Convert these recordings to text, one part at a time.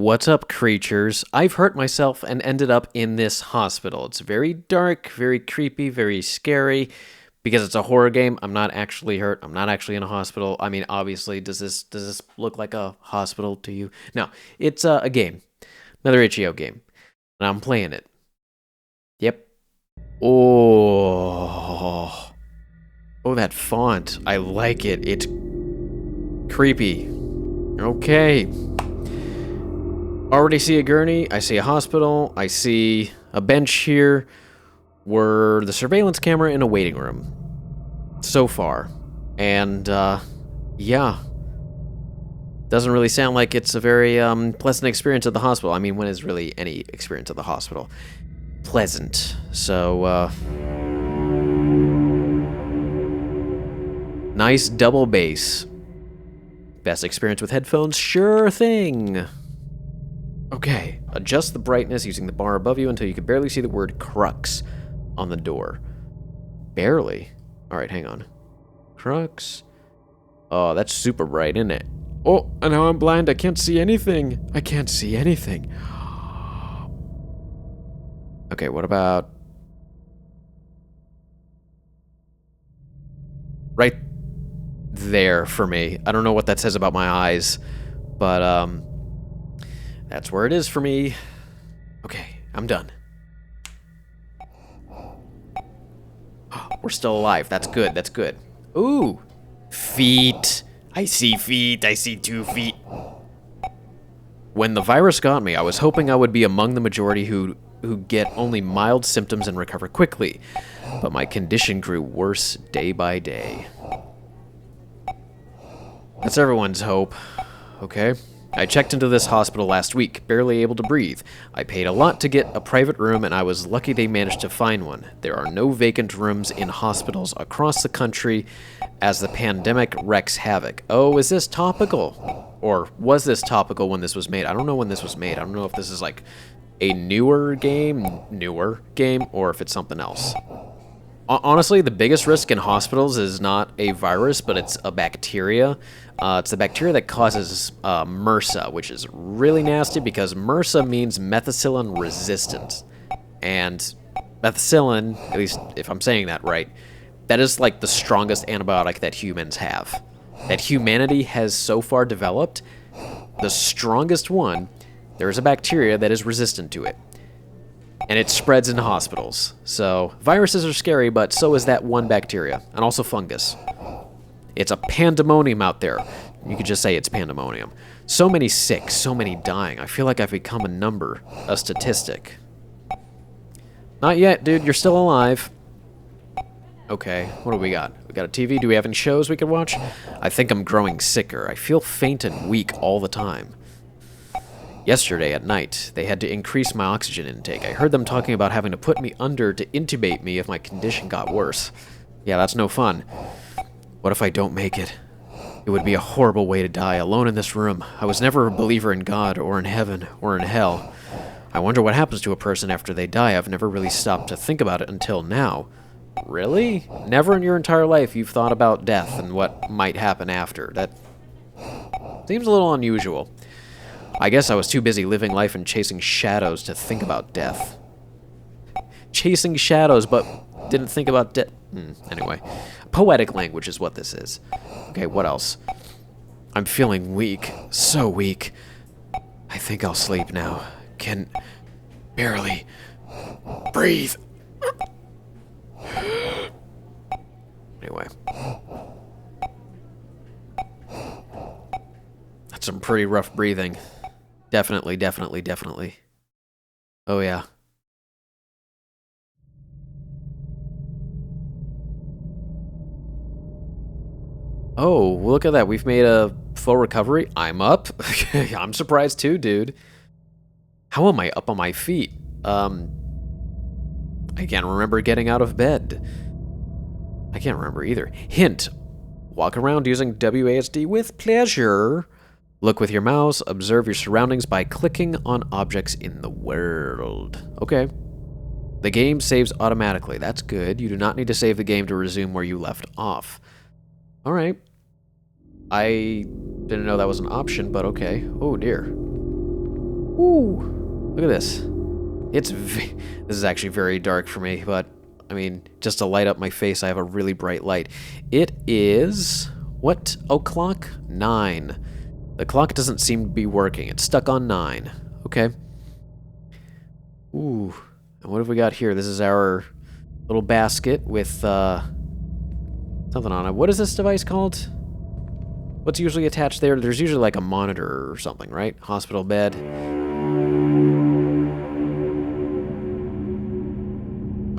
What's up, creatures? I've hurt myself and ended up in this hospital. It's very dark, very creepy, very scary. Because it's a horror game, I'm not actually hurt. I'm not actually in a hospital. I mean, obviously, does this look like a hospital to you? No, it's a game. Another itch.io game. And I'm playing it. Yep. Oh. Oh, that font. I like it. It's creepy. Okay. Already see a gurney. I see a hospital. I see a bench here. We're the surveillance camera in a waiting room. So far. And, yeah. Doesn't really sound like it's a very, pleasant experience at the hospital. I mean, when is really any experience at the hospital pleasant? So, nice double bass. Best experience with headphones? Sure thing. Okay, adjust the brightness using the bar above you until you can barely see the word crux on the door. Barely? Alright, hang on. Crux? Oh, that's super bright, isn't it? Oh, and now I'm blind. I can't see anything. I can't see anything. Okay, what about... right there for me. I don't know what that says about my eyes, but, that's where it is for me. Okay, I'm done. We're still alive. That's good. That's good. Ooh. Feet. I see feet. I see 2 feet. When the virus got me, I was hoping I would be among the majority who get only mild symptoms and recover quickly. But my condition grew worse day by day. That's everyone's hope. Okay. I checked into this hospital last week, barely able to breathe. I paid a lot to get a private room, and I was lucky they managed to find one. There are no vacant rooms in hospitals across the country as the pandemic wreaks havoc. Oh, is this topical? Or was this topical when this was made? I don't know when this was made. I don't know if this is like a newer game, or if it's something else. Honestly, the biggest risk in hospitals is not a virus, but it's a bacteria. It's the bacteria that causes MRSA, which is really nasty because MRSA means methicillin resistant. And methicillin, at least if I'm saying that right, that is like the strongest antibiotic that humans have. That humanity has so far developed, the strongest one, there is a bacteria that is resistant to it. And it spreads into hospitals. So, viruses are scary, but so is that one bacteria, and also fungus. It's a pandemonium out there. You could just say it's pandemonium. So many sick, so many dying. I feel like I've become a number, a statistic. Not yet, dude. You're still alive. Okay, what do we got? We got a TV? Do we have any shows we could watch? I think I'm growing sicker. I feel faint and weak all the time. Yesterday at night, they had to increase my oxygen intake. I heard them talking about having to put me under to intubate me if my condition got worse. Yeah, that's no fun. What if I don't make it? It would be a horrible way to die, alone in this room. I was never a believer in God, or in heaven, or in hell. I wonder what happens to a person after they die. I've never really stopped to think about it until now. Really? Never in your entire life you've thought about death and what might happen after. That seems a little unusual. I guess I was too busy living life and chasing shadows to think about death. Chasing shadows, but didn't think about death. Anyway, poetic language is what this is. Okay, what else? I'm feeling weak. So weak. I think I'll sleep now. Can barely breathe. Anyway. That's some pretty rough breathing. Definitely, definitely, definitely. Oh, yeah. Oh, look at that. We've made a full recovery. I'm up. I'm surprised too, dude. How am I up on my feet? I can't remember getting out of bed. I can't remember either. Hint. Walk around using WASD with pleasure. Look with your mouse, observe your surroundings by clicking on objects in the world. Okay. The game saves automatically. That's good. You do not need to save the game to resume where you left off. Alright. I didn't know that was an option, but okay. Oh dear. Ooh, look at this. This is actually very dark for me, but I mean, just to light up my face, I have a really bright light. It is what o'clock? 9. The clock doesn't seem to be working. It's stuck on 9. Okay. Ooh, and what have we got here? This is our little basket with something on it. What is this device called? What's usually attached there? There's usually like a monitor or something, right? Hospital bed.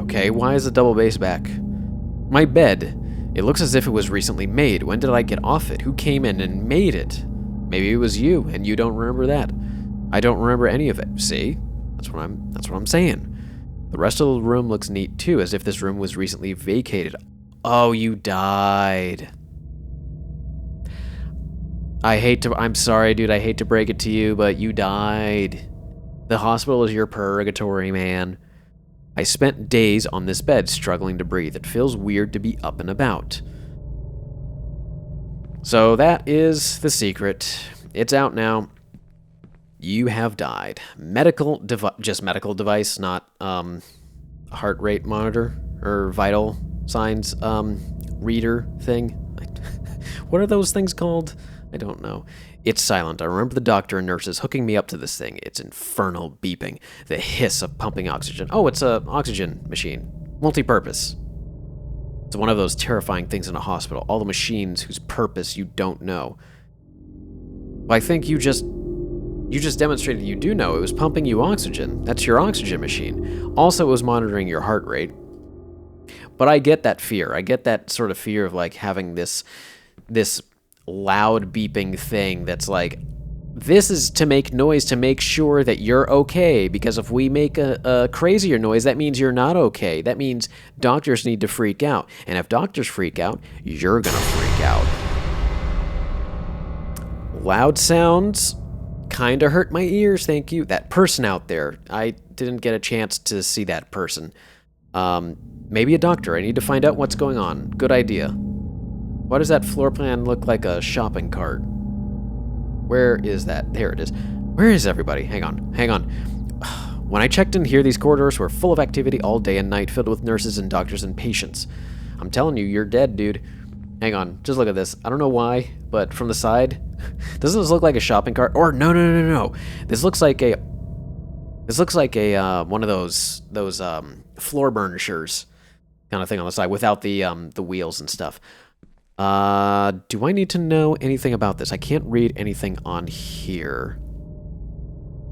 Okay, why is the double bass back? My bed. It looks as if it was recently made. When did I get off it? Who came in and made it? Maybe it was you, and you don't remember that. I don't remember any of it. See? That's what I'm saying. The rest of the room looks neat too, as if this room was recently vacated. Oh, you died. I'm sorry, dude, I hate to break it to you, but you died. The hospital is your purgatory, man. I spent days on this bed struggling to breathe. It feels weird to be up and about. So that is the secret. It's out now. You have died. Just medical device, not heart rate monitor or vital signs reader thing. What are those things called? I don't know. It's silent. I remember the doctor and nurses hooking me up to this thing. It's infernal beeping. The hiss of pumping oxygen. Oh, it's a oxygen machine. Multi-purpose. It's one of those terrifying things in a hospital. All the machines whose purpose you don't know. Well, I think you just demonstrated you do know. It was pumping you oxygen. That's your oxygen machine. Also, it was monitoring your heart rate. But I get that fear. I get that sort of fear of like having this loud beeping thing that's like, this is to make noise to make sure that you're okay, because if we make a crazier noise, that means you're not okay. That means doctors need to freak out. And if doctors freak out, you're gonna freak out. Loud sounds kind of hurt my ears, thank you. That person out there, I didn't get a chance to see that person. Maybe a doctor. I need to find out what's going on. Good idea. Why does that floor plan look like a shopping cart? Where is that? There it is. Where is everybody? Hang on. When I checked in here, these corridors were full of activity all day and night, filled with nurses and doctors and patients. I'm telling you, you're dead, dude. Hang on. Just look at this. I don't know why, but from the side, doesn't this look like a shopping cart? Or no. This looks like a one of those floor burnishers kind of thing on the side without the wheels and stuff. Do I need to know anything about this? I can't read anything on here.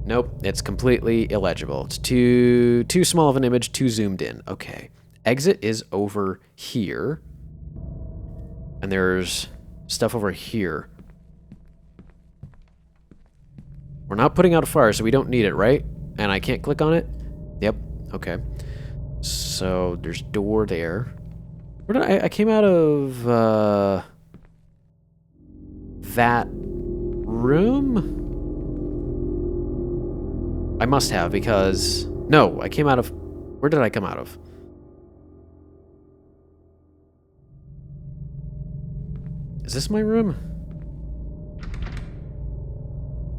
Nope, it's completely illegible. It's too small of an image, too zoomed in. Okay. Exit is over here. And there's stuff over here. We're not putting out a fire, so we don't need it, right? And I can't click on it? Yep, okay. So, there's door there. Where did I came out of, that room? I must have, because... No, I came out of... Where did I come out of? Is this my room?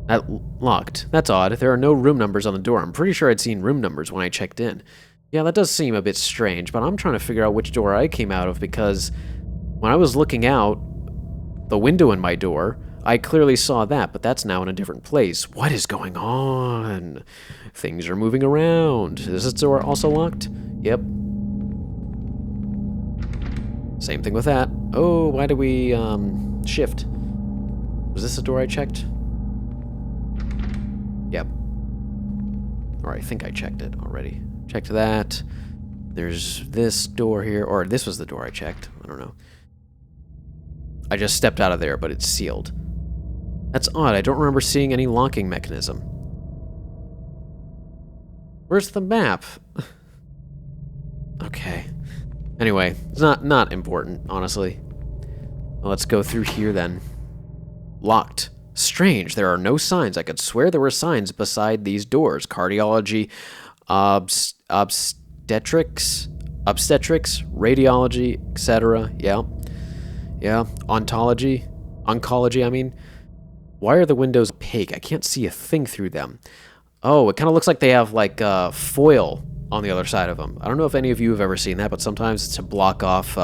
That locked. That's odd. There are no room numbers on the door. I'm pretty sure I'd seen room numbers when I checked in. Yeah, that does seem a bit strange, but I'm trying to figure out which door I came out of, because when I was looking out the window in my door, I clearly saw that, but that's now in a different place. What is going on? Things are moving around. Is this door also locked? Yep. Same thing with that. Oh, why did we shift? Was this the door I checked? Yep. Or I think I checked it already. Checked that. There's this door here, or this was the door I checked. I don't know. I just stepped out of there, but it's sealed. That's odd. I don't remember seeing any locking mechanism. Where's the map? Okay. Anyway, it's not important, honestly. Well, let's go through here then. Locked. Strange, there are no signs. I could swear there were signs beside these doors. Cardiology, obstetrics, radiology, etc. Yeah. Oncology, I mean. Why are the windows opaque? I can't see a thing through them. Oh, it kind of looks like they have like foil on the other side of them. I don't know if any of you have ever seen that, but sometimes to block off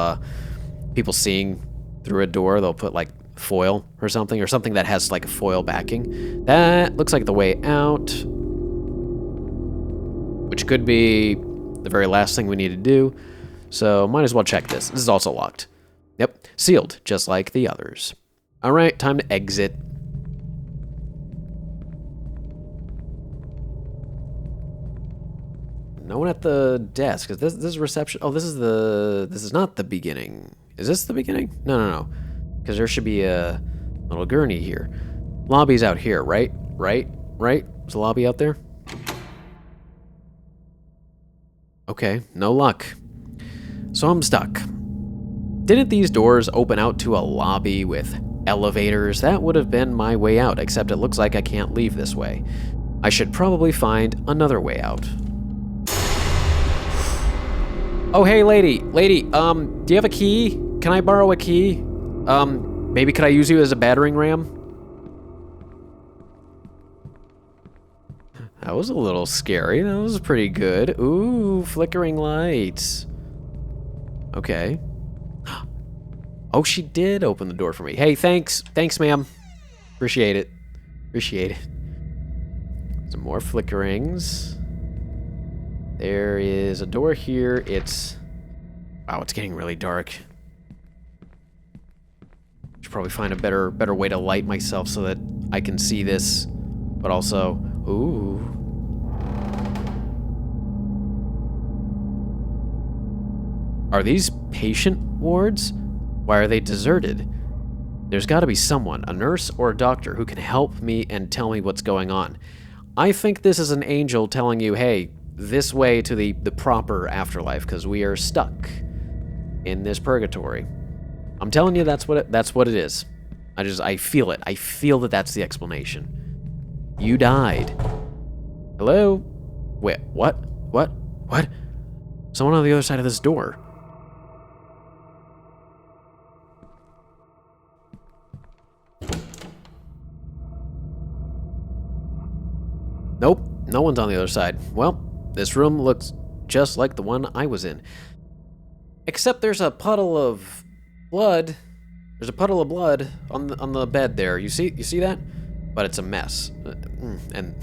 people seeing through a door, they'll put like foil or something that has like a foil backing. That looks like the way out, which could be the very last thing we need to do. So might as well check this. This is also locked. Yep, sealed, just like the others. All right, time to exit. No one at the desk. This is reception. Oh, this is not the beginning. Is this the beginning? No. Because there should be a little gurney here. Lobby's out here, right? Right? Is the lobby out there? Okay, no luck. So I'm stuck. Didn't these doors open out to a lobby with elevators? That would have been my way out, except it looks like I can't leave this way. I should probably find another way out. Oh, hey, lady, do you have a key? Can I borrow a key? Maybe could I use you as a battering ram? That was a little scary. That was pretty good. Ooh, flickering lights. Okay. Oh, she did open the door for me. Hey, thanks. Thanks, ma'am. Appreciate it. Some more flickerings. There is a door here. Wow, it's getting really dark. Should probably find a better way to light myself so that I can see this. But also, ooh. Are these patient wards? Why are they deserted? There's got to be someone, a nurse or a doctor, who can help me and tell me what's going on. I think this is an angel telling you, hey, this way to the proper afterlife, because we are stuck in this purgatory. I'm telling you, that's what it is. I feel it. I feel that that's the explanation. You died. Hello? Wait, what? What? Someone on the other side of this door. Nope, no one's on the other side. Well, this room looks just like the one I was in. Except there's a puddle of blood. There's a puddle of blood on the bed there. You see that? But it's a mess. And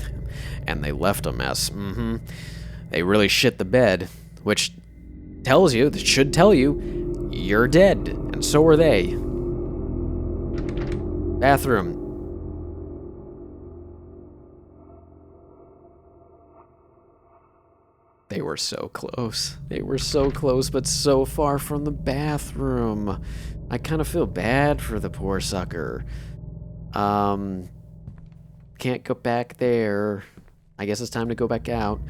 they left a mess. They really shit the bed, which should tell you, you're dead, and so are they. Bathroom. They were so close. They were so close, but so far from the bathroom. I kind of feel bad for the poor sucker. Can't go back there. I guess it's time to go back out.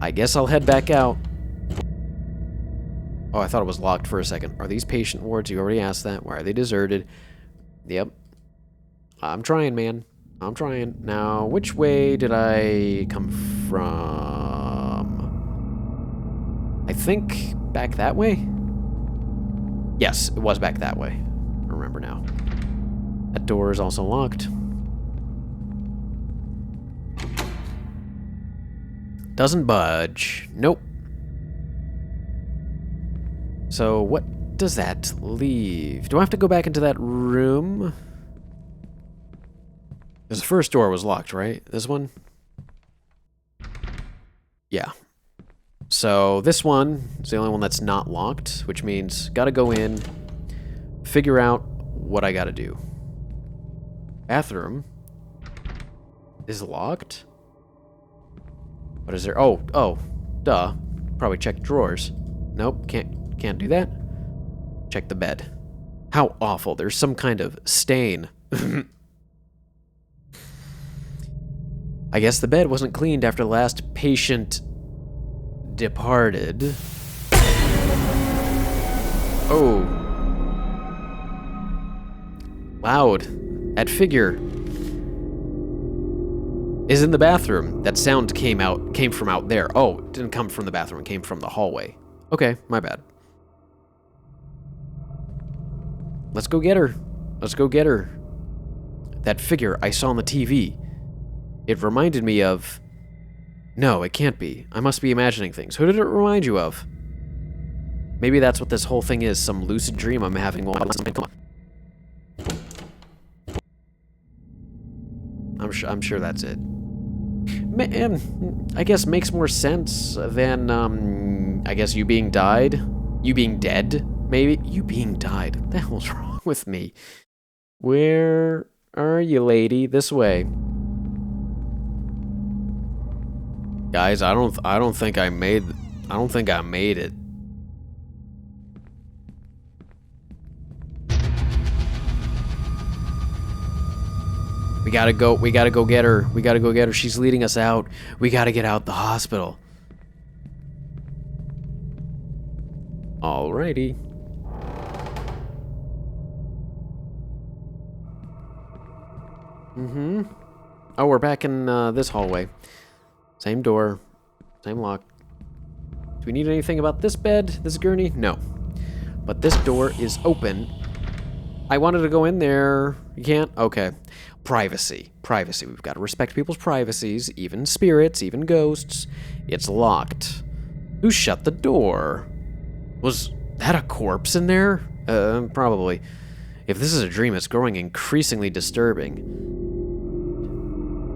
I guess I'll head back out. Oh, I thought it was locked for a second. Are these patient wards? You already asked that. Why are they deserted? Yep. I'm trying, man. I'm trying. Now, which way did I come from? I think back that way? Yes, it was back that way. I remember now. That door is also locked. Doesn't budge. Nope. So what does that leave? Do I have to go back into that room? Because the first door was locked, right? This one? Yeah. So this one is the only one that's not locked, which means gotta go in, figure out what I gotta do. Bathroom is locked. What is there? Oh, duh. Probably check drawers. Nope, can't do that. Check the bed. How awful. There's some kind of stain. I guess the bed wasn't cleaned after the last patient departed. Oh. Loud. That figure is in the bathroom. That sound came from out there. Oh, it didn't come from the bathroom. It came from the hallway. Okay, my bad. Let's go get her. Let's go get her. That figure I saw on the TV. It reminded me of No, it can't be. I must be imagining things. Who did it remind you of? Maybe that's what this whole thing is, some lucid dream I'm having while I'm sure that's it. I guess makes more sense than, I guess you being died? You being dead? Maybe? You being died. What the hell's wrong with me? Where are you, lady? This way. Guys, I don't think I made it. We gotta go get her. She's leading us out. We gotta get out the hospital. Alrighty. Oh, we're back in this hallway. Same door, same lock. Do we need anything about this bed, this gurney? No. But this door is open. I wanted to go in there. You can't? Okay. Privacy. Privacy. We've got to respect people's privacies, even spirits, even ghosts. It's locked. Who shut the door? Was that a corpse in there? Probably. If this is a dream, it's growing increasingly disturbing.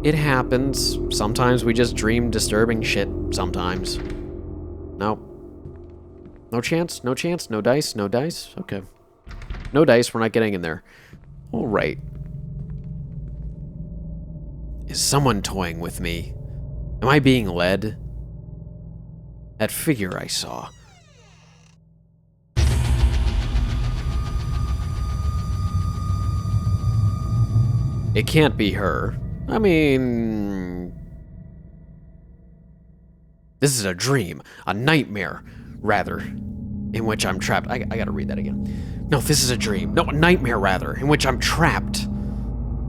It happens. Sometimes we just dream disturbing shit. Sometimes. No. No chance? No chance? No dice? No dice? Okay. No dice. We're not getting in there. All right. Is someone toying with me? Am I being led? That figure I saw. It can't be her. I mean... This is a dream. A nightmare, rather. In which I'm trapped. I gotta read that again. No, this is a dream. No, a nightmare, rather. In which I'm trapped.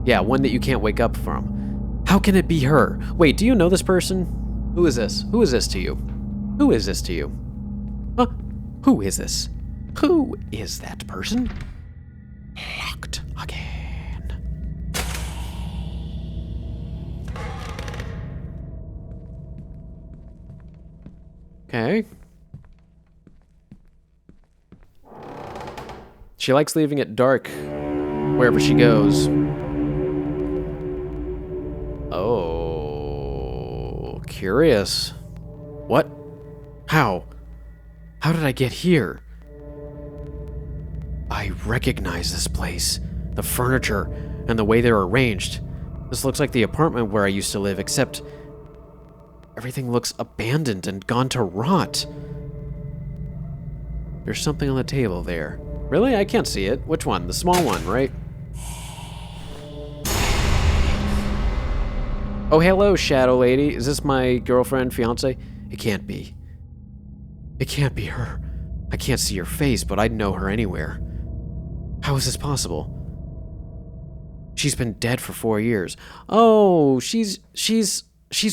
Yeah, one that you can't wake up from. How can it be her? Wait, do you know this person? Who is this? Who is this to you? Who is this to you? Huh? Who is this? Who is that person? Locked again. Okay. She likes leaving it dark wherever she goes. Oh, curious. What? How? How did I get here? I recognize this place. The furniture and the way they're arranged. This looks like the apartment where I used to live, except everything looks abandoned and gone to rot. There's something on the table there. Really? I can't see it. Which one? The small one, right? Oh, hello, Shadow Lady. Is this my girlfriend, fiance? It can't be. It can't be her. I can't see her face, but I'd know her anywhere. How is this possible? She's been dead for 4 years. Oh, she's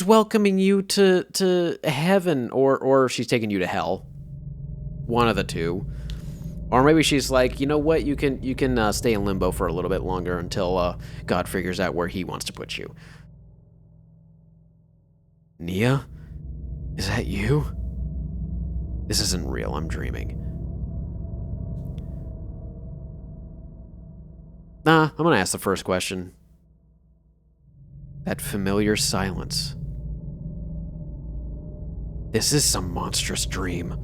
welcoming you to heaven, or she's taking you to hell. One of the two. Or maybe she's like, you know what, you can stay in limbo for a little bit longer until God figures out where he wants to put you. Nia? Is that you? This isn't real, I'm dreaming. Nah, I'm gonna ask the first question. That familiar silence. This is some monstrous dream.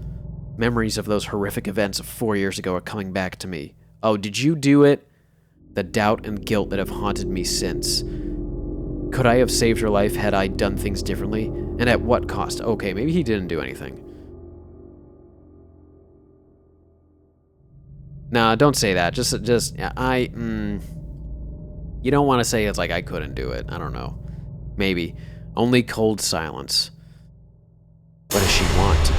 Memories of those horrific events of 4 years ago are coming back to me. Oh, did you do it? The doubt and guilt that have haunted me since. Could I have saved her life had I done things differently? And at what cost? Okay, maybe he didn't do anything. Nah, don't say that. You don't want to say it's like I couldn't do it. I don't know. Maybe. Only cold silence. What does she want?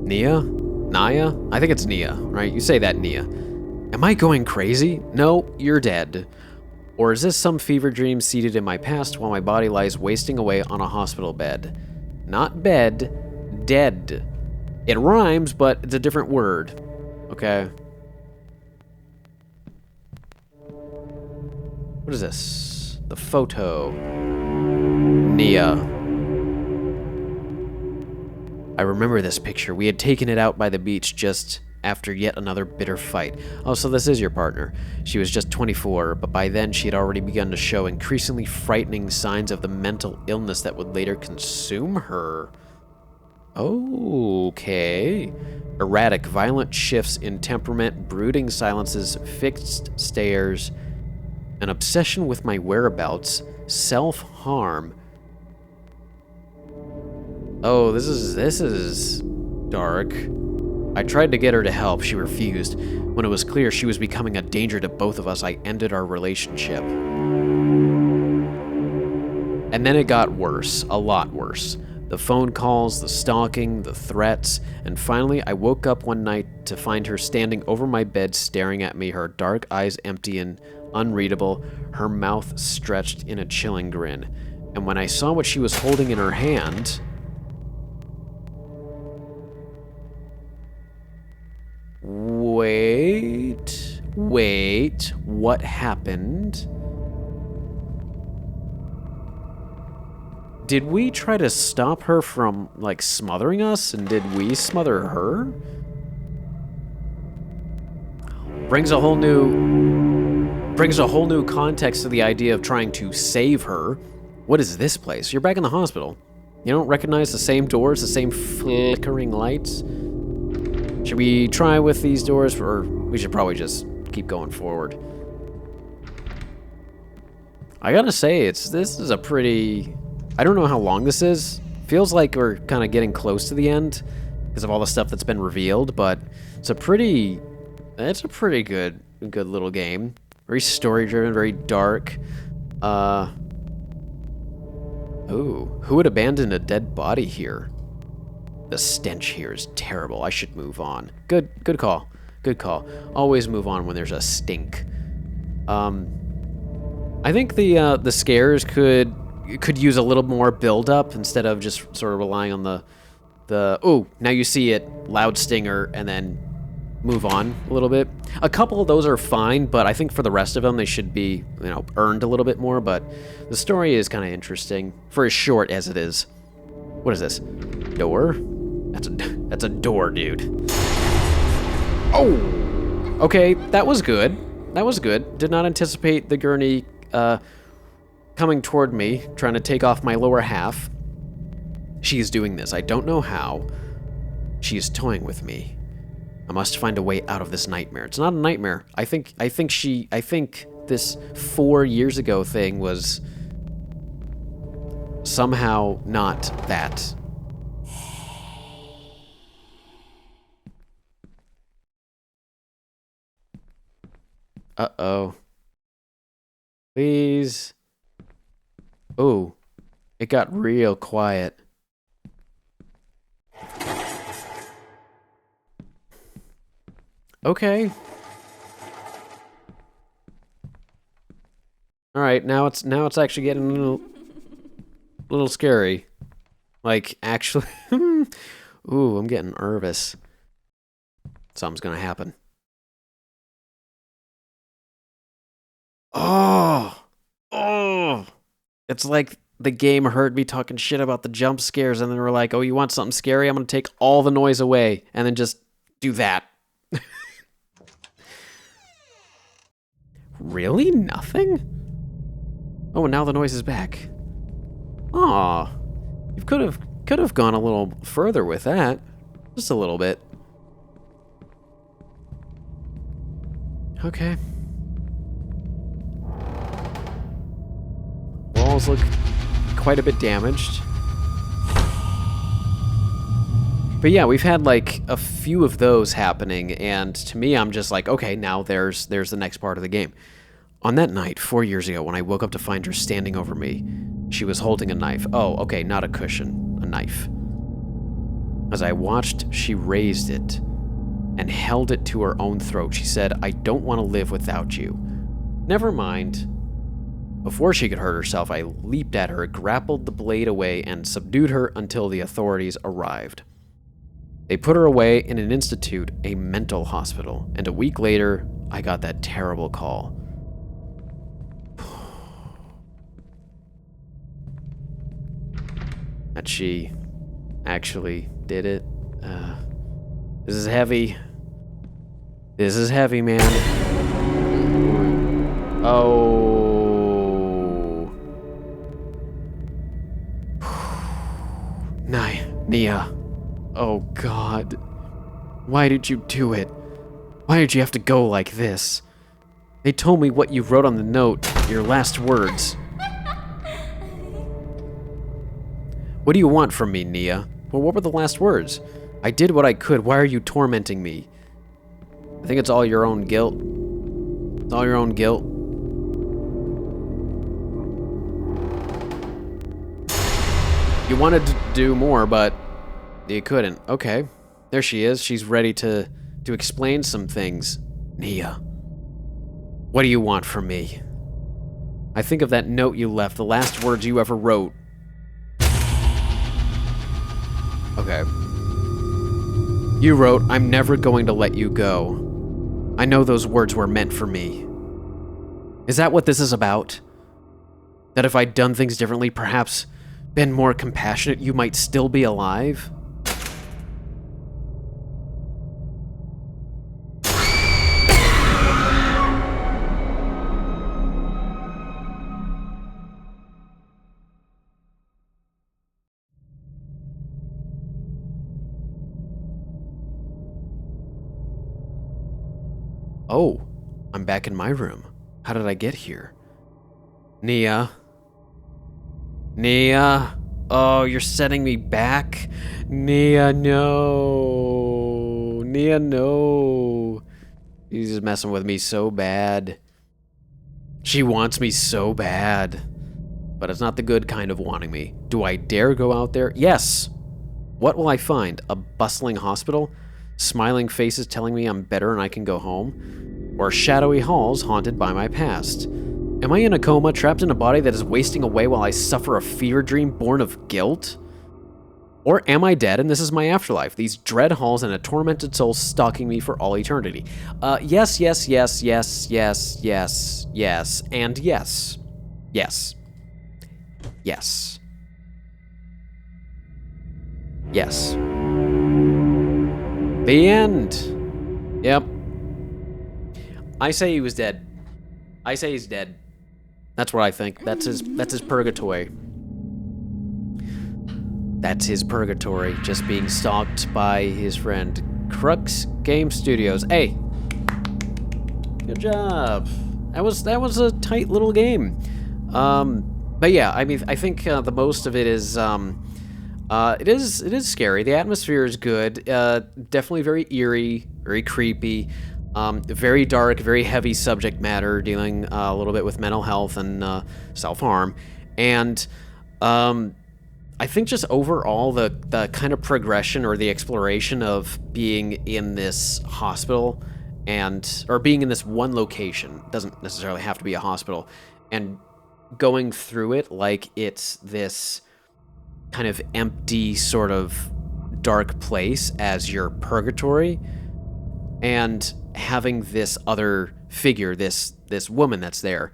Nia? Naya? I think it's Nia, right? You say that, Nia. Am I going crazy? No, you're dead. Or is this some fever dream seated in my past while my body lies wasting away on a hospital bed? Not bed, dead. It rhymes, but it's a different word. Okay. What is this? The photo. Nia. I remember this picture. We had taken it out by the beach just after yet another bitter fight. Oh, so this is your partner. She was just 24, but by then she had already begun to show increasingly frightening signs of the mental illness that would later consume her. Okay. Erratic, violent shifts in temperament, brooding silences, fixed stares, an obsession with my whereabouts, self-harm. Oh, this is dark. I tried to get her to help. She refused. When it was clear she was becoming a danger to both of us, I ended our relationship. And then it got worse, a lot worse. The phone calls, the stalking, the threats, and finally I woke up one night to find her standing over my bed staring at me, her dark eyes empty and unreadable, her mouth stretched in a chilling grin. And when I saw what she was holding in her hand... Wait, what happened? Did we try to stop her from, like, smothering us, and did we smother her? Brings a whole new context to the idea of trying to save her. What is this place? You're back in the hospital. You don't recognize the same doors, the same flickering lights? Should we try with these doors, or we should probably just keep going forward? I gotta say, this is a pretty... I don't know how long this is. Feels like we're kind of getting close to the end because of all the stuff that's been revealed, but it's a pretty good little game. Very story-driven, very dark. Ooh, who would abandon a dead body here? The stench here is terrible. I should move on. Good call. Good call. Always move on when there's a stink. I think the scares could use a little more build-up instead of just sort of relying on the oh, now you see it, loud stinger, and then move on a little bit. A couple of those are fine, but I think for the rest of them, they should be, earned a little bit more, but the story is kind of interesting for as short as it is. What is this? Door? That's a door, dude. Oh! Okay, that was good. That was good. Did not anticipate the gurney, coming toward me, trying to take off my lower half. She's doing this. I don't know how. She's toying with me. I must find a way out of this nightmare. It's not a nightmare. I think this 4 years ago thing was somehow not that. Uh-oh. Please. Oh, it got real quiet. Okay. All right, now it's actually getting a little scary. Like, actually, ooh, I'm getting nervous. Something's gonna happen. Oh, it's like the game heard me talking shit about the jump scares, and then we're like, oh, you want something scary? I'm gonna take all the noise away, and then just do that. Really? Nothing? Oh, now the noise is back. Aw, you could have gone a little further with that. Just a little bit. Okay. Walls look quite a bit damaged. But yeah, we've had like a few of those happening, and to me, I'm just like, okay, now there's the next part of the game. On that night, 4 years ago, when I woke up to find her standing over me, she was holding a knife. Oh, okay, not a cushion, a knife. As I watched, she raised it and held it to her own throat. She said, I don't want to live without you. Never mind. Before she could hurt herself, I leaped at her, grappled the blade away, and subdued her until the authorities arrived. They put her away in an institute, a mental hospital, and a week later, I got that terrible call. that she actually did it. This is heavy. This is heavy, man. Oh. Nia. Oh, God. Why did you do it? Why did you have to go like this? They told me what you wrote on the note, your last words. What do you want from me, Nia? Well, what were the last words? I did what I could. Why are you tormenting me? I think it's all your own guilt. It's all your own guilt. You wanted to do more, but you couldn't. Okay. There she is. She's ready to explain some things. Nia, what do you want from me? I think of that note you left, the last words you ever wrote. Okay. You wrote, I'm never going to let you go. I know those words were meant for me. Is that what this is about? That if I'd done things differently, perhaps been more compassionate, you might still be alive? Oh, I'm back in my room. How did I get here? Nia? Nia? Oh, you're setting me back? Nia, no. Nia, no. He's just messing with me so bad. She wants me so bad. But it's not the good kind of wanting me. Do I dare go out there? Yes. What will I find? A bustling hospital? Smiling faces telling me I'm better and I can go home? Or shadowy halls haunted by my past? Am I in a coma, trapped in a body that is wasting away while I suffer a fever dream born of guilt? Or am I dead and this is my afterlife? These dread halls and a tormented soul stalking me for all eternity. Yes, yes, yes, yes, yes, yes, yes, and yes. Yes. Yes. Yes. The end. Yep. I say he was dead. I say he's dead. That's what I think. That's his purgatory. That's his purgatory, just being stalked by his friend. Crux Game Studios. Hey. Good job. That was a tight little game. But yeah, I mean, I think the most of it is it is scary. The atmosphere is good. Definitely very eerie, very creepy. Very dark, very heavy subject matter, dealing a little bit with mental health and self-harm. And I think just overall the kind of progression or the exploration of being in this hospital or being in this one location, doesn't necessarily have to be a hospital, and going through it like it's this kind of empty sort of dark place as your purgatory, and having this other figure, this woman that's there,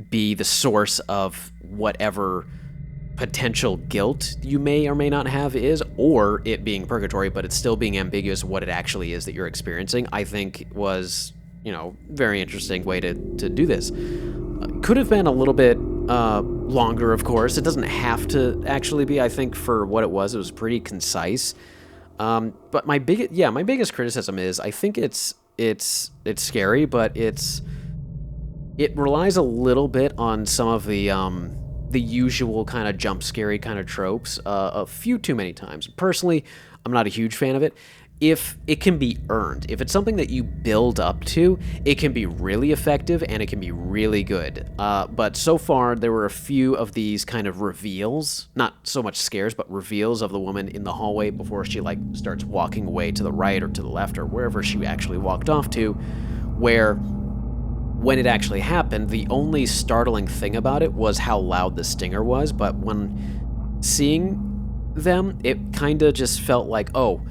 be the source of whatever potential guilt you may or may not have is, or it being purgatory, but it's still being ambiguous what it actually is that you're experiencing, I think was, very interesting way to do this. Could have been a little bit longer, of course. It doesn't have to actually be. I think for what it was pretty concise. But my biggest criticism is I think it's scary, but it relies a little bit on some of the usual kind of jump scary kind of tropes a few too many times. Personally, I'm not a huge fan of it. If it can be earned, if it's something that you build up to, it can be really effective and it can be really good. But so far, there were a few of these kind of reveals, not so much scares, but reveals of the woman in the hallway before she starts walking away to the right or to the left or wherever she actually walked off to, where when it actually happened, the only startling thing about it was how loud the stinger was, but when seeing them, it kind of just felt like, oh,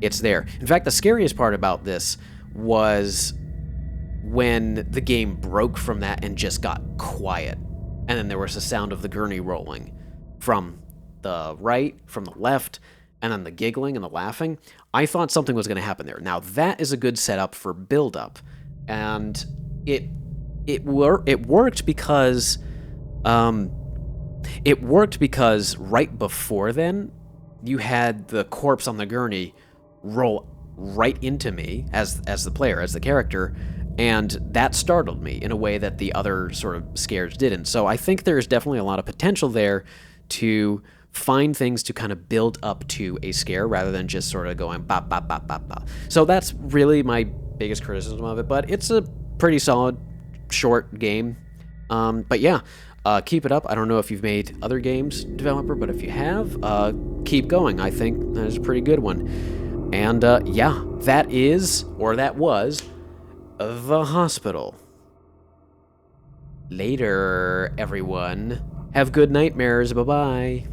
it's there. In fact, the scariest part about this was when the game broke from that and just got quiet. And then there was the sound of the gurney rolling from the right from the left, and then the giggling and the laughing, I thought something was going to happen there. Now, that is a good setup for build-up, and it worked because right before then, you had the corpse on the gurney roll right into me as the player, as the character, and that startled me in a way that the other sort of scares didn't. So I think there's definitely a lot of potential there to find things to kind of build up to a scare rather than just sort of going bop, bop, bop, bop, bop. So that's really my biggest criticism of it, but it's a pretty solid, short game. But yeah, keep it up. I don't know if you've made other games, developer, but if you have, keep going. I think that is a pretty good one. And yeah, that was The Hospital. Later, everyone. Have good nightmares. Bye-bye.